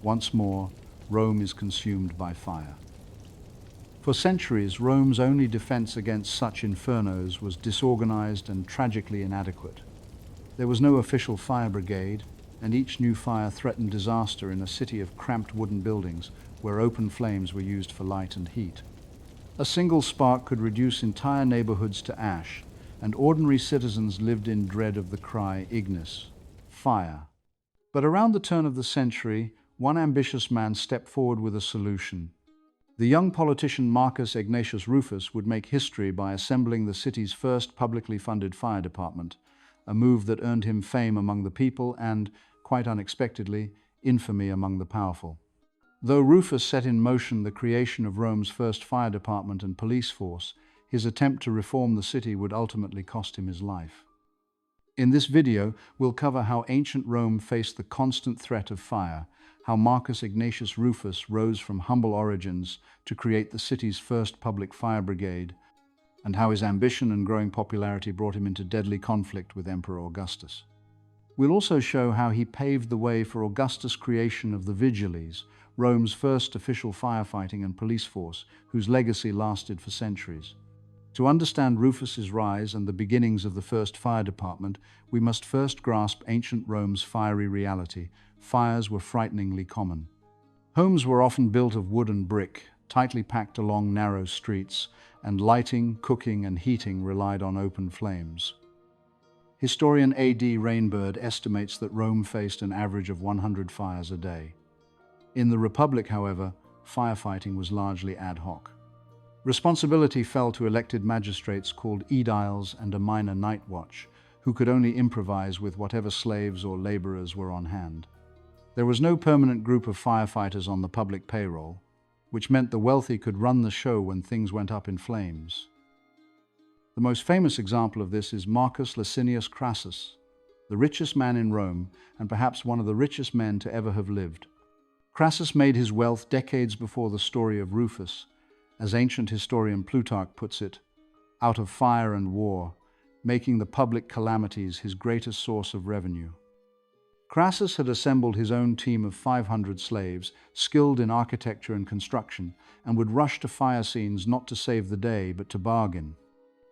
Once more, Rome is consumed by fire. For centuries, Rome's only defense against such infernos was disorganized and tragically inadequate. There was no official fire brigade, and each new fire threatened disaster in a city of cramped wooden buildings where open flames were used for light and heat. A single spark could reduce entire neighborhoods to ash, and ordinary citizens lived in dread of the cry, ignis, fire. But around the turn of the century, one ambitious man stepped forward with a solution. The young politician Marcus Egnatius Rufus would make history by assembling the city's first publicly funded fire department, a move that earned him fame among the people and, quite unexpectedly, infamy among the powerful. Though Rufus set in motion the creation of Rome's first fire department and police force, his attempt to reform the city would ultimately cost him his life. In this video, we'll cover how ancient Rome faced the constant threat of fire, how Marcus Egnatius Rufus rose from humble origins to create the city's first public fire brigade, and how his ambition and growing popularity brought him into deadly conflict with Emperor Augustus. We'll also show how he paved the way for Augustus' creation of the Vigiles, Rome's first official firefighting and police force, whose legacy lasted for centuries. To understand Rufus's rise and the beginnings of the first fire department, we must first grasp ancient Rome's fiery reality. Fires were frighteningly common. Homes were often built of wood and brick, tightly packed along narrow streets, and lighting, cooking, and heating relied on open flames. Historian A.D. Rainbird estimates that Rome faced an average of 100 fires a day. In the Republic, however, firefighting was largely ad hoc. Responsibility fell to elected magistrates called aediles and a minor night watch, who could only improvise with whatever slaves or laborers were on hand. There was no permanent group of firefighters on the public payroll, which meant the wealthy could run the show when things went up in flames. The most famous example of this is Marcus Licinius Crassus, the richest man in Rome and perhaps one of the richest men to ever have lived. Crassus made his wealth decades before the story of Rufus. As ancient historian Plutarch puts it, out of fire and war, making the public calamities his greatest source of revenue. Crassus had assembled his own team of 500 slaves, skilled in architecture and construction, and would rush to fire scenes not to save the day, but to bargain.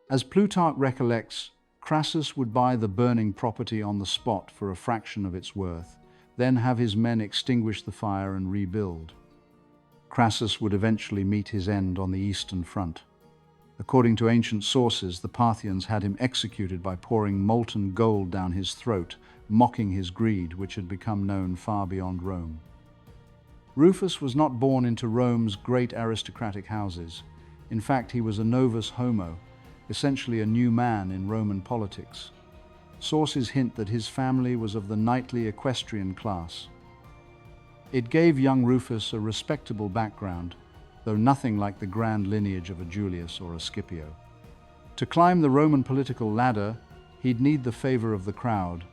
As Plutarch recollects, Crassus would buy the burning property on the spot for a fraction of its worth, then have his men extinguish the fire and rebuild. Crassus would eventually meet his end on the Eastern Front. According to ancient sources, the Parthians had him executed by pouring molten gold down his throat, mocking his greed, which had become known far beyond Rome. Rufus was not born into Rome's great aristocratic houses. In fact, he was a novus homo, essentially a new man in Roman politics. Sources hint that his family was of the knightly equestrian class. It gave young Rufus a respectable background, though nothing like the grand lineage of a Julius or a Scipio. To climb the Roman political ladder, he'd need the favor of the crowd.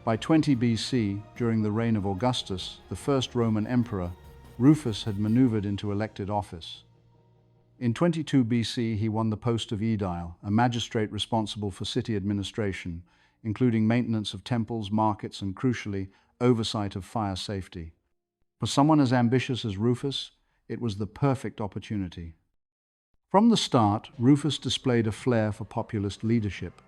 By 20 BC, during the reign of Augustus, the first Roman emperor, Rufus had maneuvered into elected office. In 22 BC, he won the post of aedile, a magistrate responsible for city administration, including maintenance of temples, markets, and crucially, oversight of fire safety. For someone as ambitious as Rufus, it was the perfect opportunity. From the start, Rufus displayed a flair for populist leadership.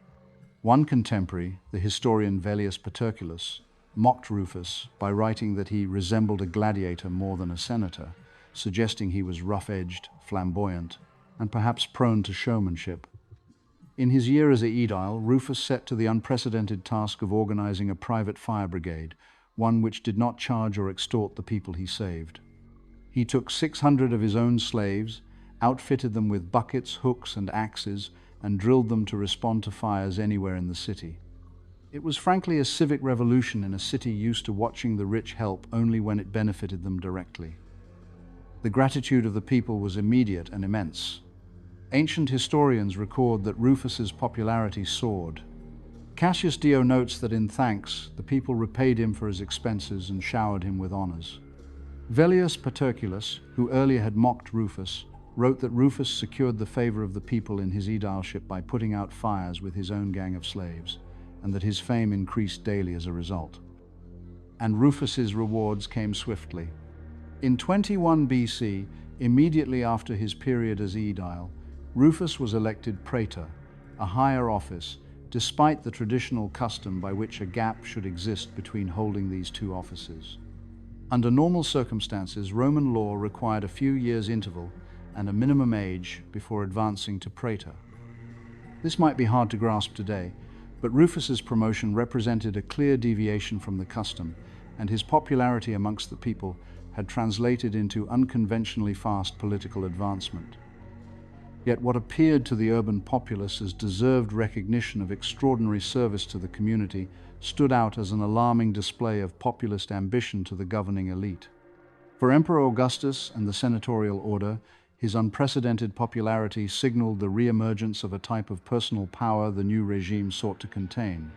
One contemporary, the historian Velleius Paterculus, mocked Rufus by writing that he resembled a gladiator more than a senator, suggesting he was rough-edged, flamboyant, and perhaps prone to showmanship. In his year as aedile, Rufus set to the unprecedented task of organizing a private fire brigade, one which did not charge or extort the people he saved. He took 600 of his own slaves, outfitted them with buckets, hooks, and axes, and drilled them to respond to fires anywhere in the city. It was frankly a civic revolution in a city used to watching the rich help only when it benefited them directly. The gratitude of the people was immediate and immense. Ancient historians record that Rufus's popularity soared. Cassius Dio notes that in thanks, the people repaid him for his expenses and showered him with honors. Velleius Paterculus, who earlier had mocked Rufus, wrote that Rufus secured the favor of the people in his aedileship by putting out fires with his own gang of slaves, and that his fame increased daily as a result. and Rufus's rewards came swiftly. In 21 BC, immediately after his period as aedile, Rufus was elected praetor, a higher office, despite the traditional custom by which a gap should exist between holding these two offices. Under normal circumstances, Roman law required a few years' interval and a minimum age before advancing to praetor. This might be hard to grasp today, but Rufus's promotion represented a clear deviation from the custom, and his popularity amongst the people had translated into unconventionally fast political advancement. Yet what appeared to the urban populace as deserved recognition of extraordinary service to the community stood out as an alarming display of populist ambition to the governing elite. For Emperor Augustus and the senatorial order, his unprecedented popularity signaled the re-emergence of a type of personal power the new regime sought to contain.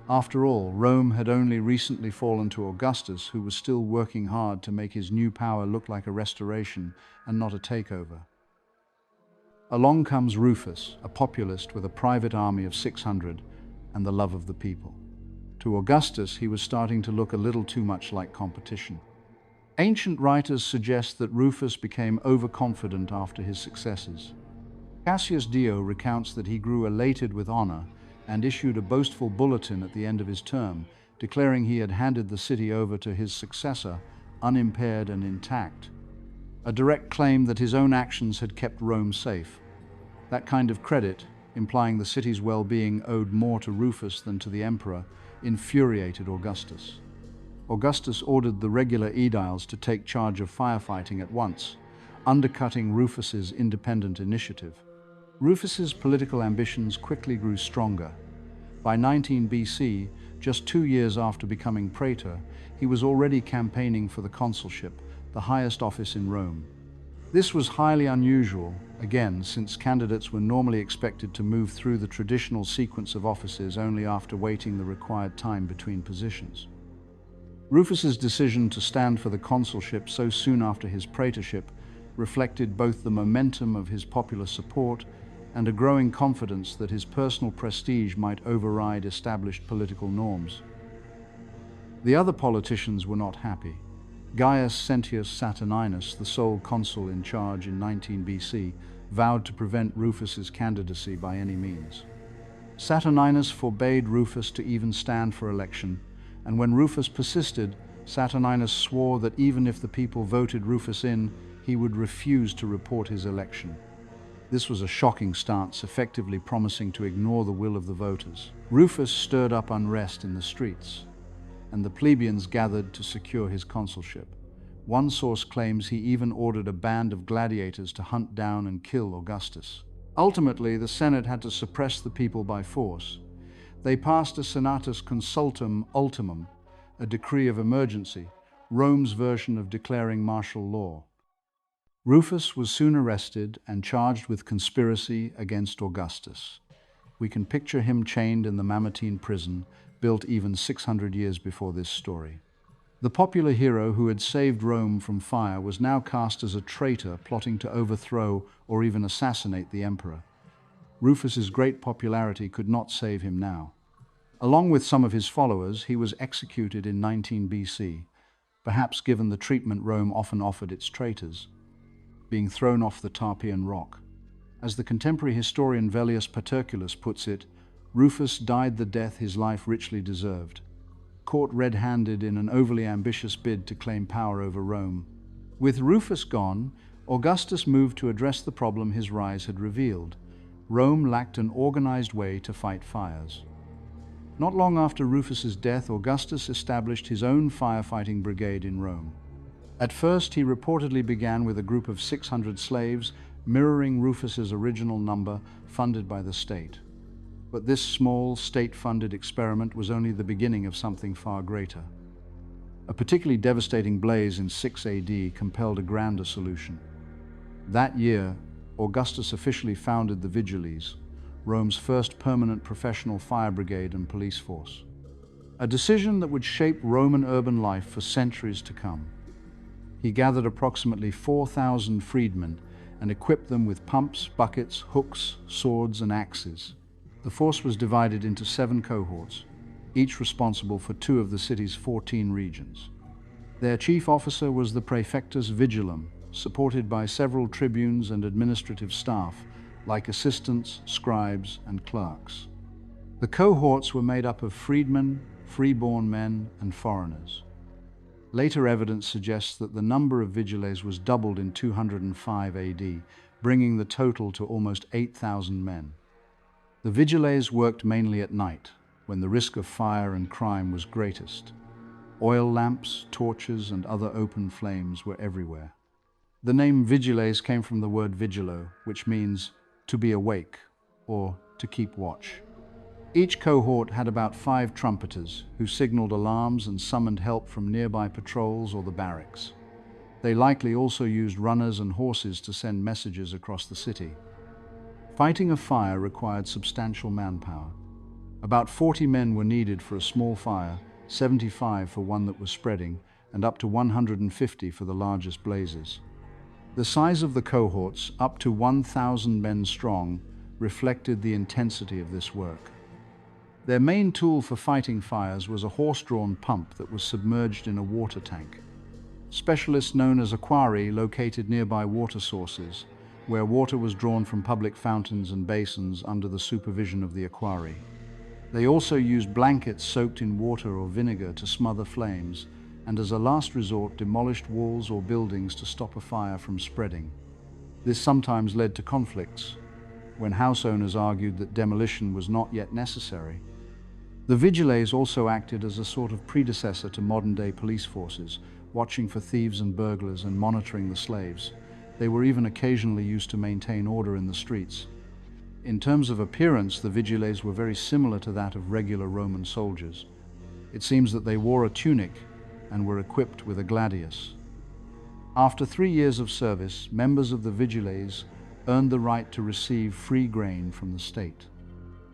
After all, Rome had only recently fallen to Augustus, who was still working hard to make his new power look like a restoration and not a takeover. Along comes Rufus, a populist with a private army of 600 and the love of the people. To Augustus, he was starting to look a little too much like competition. Ancient writers suggest that Rufus became overconfident after his successes. Cassius Dio recounts that he grew elated with honor and issued a boastful bulletin at the end of his term, declaring he had handed the city over to his successor, unimpaired and intact. A direct claim that his own actions had kept Rome safe. That kind of credit, implying the city's well-being owed more to Rufus than to the emperor, infuriated Augustus. Augustus ordered the regular aediles to take charge of firefighting at once, undercutting Rufus's independent initiative. Rufus's political ambitions quickly grew stronger. By 19 BC, just 2 years after becoming praetor, he was already campaigning for the consulship, the highest office in Rome. This was highly unusual, again, since candidates were normally expected to move through the traditional sequence of offices only after waiting the required time between positions. Rufus's decision to stand for the consulship so soon after his praetorship reflected both the momentum of his popular support and a growing confidence that his personal prestige might override established political norms. The other politicians were not happy. Gaius Sentius Saturninus, the sole consul in charge in 19 BC, vowed to prevent Rufus's candidacy by any means. Saturninus forbade Rufus to even stand for election, and when Rufus persisted, Saturninus swore that even if the people voted Rufus in, he would refuse to report his election. This was a shocking stance, effectively promising to ignore the will of the voters. Rufus stirred up unrest in the streets, and the plebeians gathered to secure his consulship. One source claims he even ordered a band of gladiators to hunt down and kill Augustus. Ultimately, the Senate had to suppress the people by force. They passed a Senatus Consultum Ultimum, a decree of emergency, Rome's version of declaring martial law. Rufus was soon arrested and charged with conspiracy against Augustus. We can picture him chained in the Mamertine prison, built even 600 years before this story. The popular hero who had saved Rome from fire was now cast as a traitor plotting to overthrow or even assassinate the emperor. Rufus's great popularity could not save him now. Along with some of his followers, he was executed in 19 BC, perhaps given the treatment Rome often offered its traitors, being thrown off the Tarpeian rock. As the contemporary historian Velleius Paterculus puts it, Rufus died the death his life richly deserved, caught red-handed in an overly ambitious bid to claim power over Rome. With Rufus gone, Augustus moved to address the problem his rise had revealed. Rome lacked an organized way to fight fires. Not long after Rufus's death, Augustus established his own firefighting brigade in Rome. At first, he reportedly began with a group of 600 slaves, mirroring Rufus's original number, funded by the state. But this small, state-funded experiment was only the beginning of something far greater. A particularly devastating blaze in 6 AD compelled a grander solution. That year, Augustus officially founded the Vigiles, Rome's first permanent professional fire brigade and police force. A decision that would shape Roman urban life for centuries to come. He gathered approximately 4,000 freedmen and equipped them with pumps, buckets, hooks, swords, and axes. The force was divided into 7 cohorts, each responsible for 2 of the city's 14 regions. Their chief officer was the praefectus vigilum, supported by several tribunes and administrative staff, like assistants, scribes, and clerks. The cohorts were made up of freedmen, freeborn men, and foreigners. Later evidence suggests that the number of Vigiles was doubled in 205 AD, bringing the total to almost 8,000 men. The Vigiles worked mainly at night, when the risk of fire and crime was greatest. Oil lamps, torches, and other open flames were everywhere. The name Vigiles came from the word vigilo, which means to be awake or to keep watch. Each cohort had about 5 trumpeters who signaled alarms and summoned help from nearby patrols or the barracks. They likely also used runners and horses to send messages across the city. Fighting a fire required substantial manpower. About 40 men were needed for a small fire, 75 for one that was spreading, and up to 150 for the largest blazes. The size of the cohorts, up to 1,000 men strong, reflected the intensity of this work. Their main tool for fighting fires was a horse-drawn pump that was submerged in a water tank. Specialists known as equari located nearby water sources, where water was drawn from public fountains and basins under the supervision of the equari. They also used blankets soaked in water or vinegar to smother flames, and as a last resort demolished walls or buildings to stop a fire from spreading. This sometimes led to conflicts, when house owners argued that demolition was not yet necessary. The Vigiles also acted as a sort of predecessor to modern-day police forces, watching for thieves and burglars and monitoring the slaves. They were even occasionally used to maintain order in the streets. In terms of appearance, the Vigiles were very similar to that of regular Roman soldiers. It seems that they wore a tunic and were equipped with a gladius. After 3 years of service, members of the Vigiles earned the right to receive free grain from the state.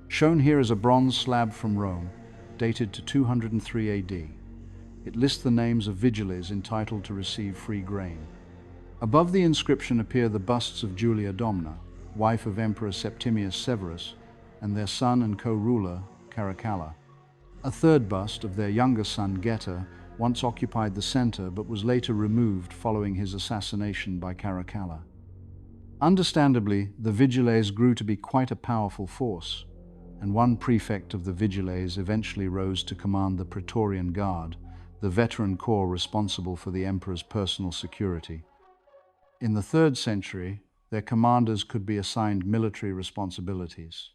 Shown here is a bronze slab from Rome, dated to 203 AD. It lists the names of Vigiles entitled to receive free grain. Above the inscription appear the busts of Julia Domna, wife of Emperor Septimius Severus, and their son and co-ruler, Caracalla. A third bust of their younger son, Geta, once occupied the center but was later removed following his assassination by Caracalla. Understandably, the Vigiles grew to be quite a powerful force, and one prefect of the Vigiles eventually rose to command the Praetorian Guard, the veteran corps responsible for the emperor's personal security. In the 3rd century, their commanders could be assigned military responsibilities.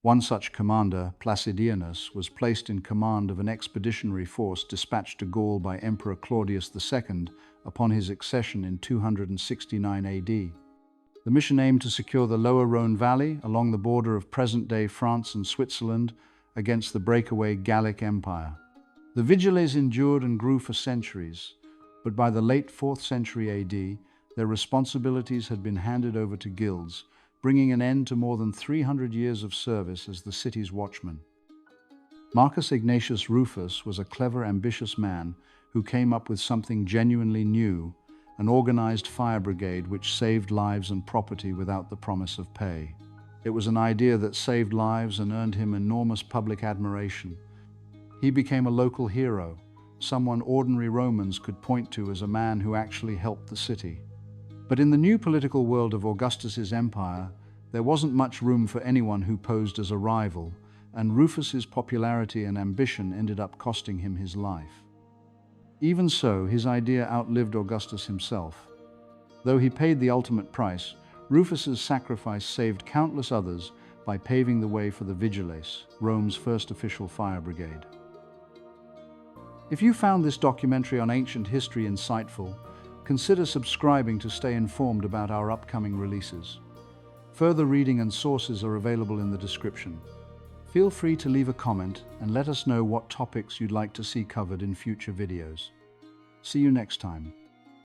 One such commander, Placidianus, was placed in command of an expeditionary force dispatched to Gaul by Emperor Claudius II upon his accession in 269 AD. The mission aimed to secure the lower Rhone Valley along the border of present-day France and Switzerland against the breakaway Gallic Empire. The Vigiles endured and grew for centuries, but by the late 4th century AD, their responsibilities had been handed over to guilds, bringing an end to more than 300 years of service as the city's watchman. Marcus Egnatius Rufus was a clever, ambitious man who came up with something genuinely new, an organized fire brigade which saved lives and property without the promise of pay. It was an idea that saved lives and earned him enormous public admiration. He became a local hero, someone ordinary Romans could point to as a man who actually helped the city. But in the new political world of Augustus's empire, there wasn't much room for anyone who posed as a rival, and Rufus's popularity and ambition ended up costing him his life. Even so, his idea outlived Augustus himself. Though he paid the ultimate price, Rufus's sacrifice saved countless others by paving the way for the Vigiles, Rome's first official fire brigade. If you found this documentary on ancient history insightful, consider subscribing to stay informed about our upcoming releases. Further reading and sources are available in the description. Feel free to leave a comment and let us know what topics you'd like to see covered in future videos. See you next time.